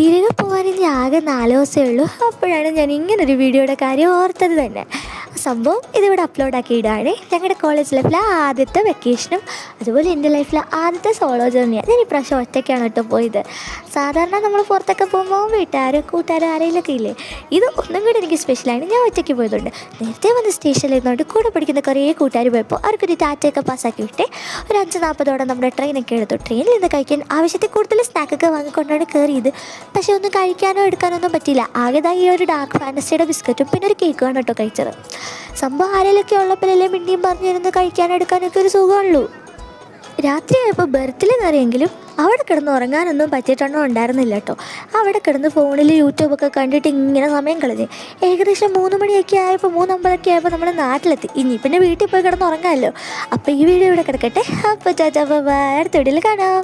തിരികെ പോകാൻ ഇനി ആകെ 4 ദിവസമേ ഉള്ളൂ. അപ്പോഴാണ് ഞാൻ ഇങ്ങനൊരു വീഡിയോയുടെ കാര്യം ഓർത്തത് തന്നെ. സംഭവം ഇതിവിടെ അപ്ലോഡാക്കി ഇടുകയാണ്. ഞങ്ങളുടെ കോളേജ് ലൈഫിലെ ആദ്യത്തെ വെക്കേഷനും അതുപോലെ എൻ്റെ ലൈഫിലെ ആദ്യത്തെ സോളോ ജേർണിയാണ്. ഞാൻ ഇപ്രാവശ്യം ഒറ്റയ്ക്കാണ് കേട്ടോ പോയത്. സാധാരണ നമ്മൾ പുറത്തൊക്കെ പോകുമ്പോൾ വീട്ടുകാരും കൂട്ടുകാരും ആരെങ്കിലുമൊക്കെ ഇല്ലേ, ഇത് ഒന്നും കൂടി എനിക്ക് സ്പെഷ്യലാണ്. ഞാൻ ഒറ്റയ്ക്ക് പോയതുകൊണ്ട് നേരത്തെ വന്ന് സ്റ്റേഷനിൽ ഇരുന്നുകൊണ്ട് കൂടെ പഠിക്കുന്ന കുറേ കൂട്ടുകാർ പോയപ്പോൾ അവർക്കൊരു ടാറ്റയൊക്കെ പാസ്സാക്കി വിട്ട് ഒരു 5:40 നമ്മുടെ ട്രെയിനൊക്കെ എടുത്തു. ട്രെയിനിൽ നിന്ന് കഴിക്കാൻ ആവശ്യത്തിൽ കൂടുതൽ സ്നാക്കൊക്കെ വാങ്ങിക്കൊണ്ടാണ് കയറിയത്. പക്ഷേ ഒന്നും കഴിക്കാനോ എടുക്കാനൊന്നും പറ്റിയില്ല. ആകെതായി ഈ ഒരു ഡാർക്ക് ഫാൻറ്റസിയുടെ ബിസ്ക്കറ്റും പിന്നെ ഒരു കേക്കുമാണ് കേട്ടോ കഴിച്ചത്. സംഭവം ആരെങ്കിലൊക്കെ ഉള്ളപ്പോഴല്ലേ മിണ്ടിയും പറഞ്ഞിരുന്ന് കഴിക്കാനും എടുക്കാനൊക്കെ ഒരു സുഖമുള്ളൂ. രാത്രിയായപ്പോൾ ബെർത്തിൽ കയറിയെങ്കിലും അവിടെ കിടന്ന് ഉറങ്ങാനൊന്നും പറ്റിയിട്ടൊന്നും ഉണ്ടായിരുന്നില്ല കേട്ടോ. അവിടെ കിടന്ന് ഫോണിൽ യൂട്യൂബൊക്കെ കണ്ടിട്ട് ഇങ്ങനെ സമയം കളഞ്ഞ് ഏകദേശം 3 മണിയൊക്കെ ആയപ്പോൾ 3:50 ആയപ്പോൾ നമ്മൾ നാട്ടിലെത്തി. ഇനി പിന്നെ വീട്ടിൽ പോയി കിടന്ന് ഉറങ്ങാമല്ലോ. അപ്പോൾ ഈ വീഡിയോ ഇവിടെ കിടക്കട്ടെ. അപ്പോൾ ചാച്ചാ, അടുത്ത വീഡിയോയിൽ കാണാം.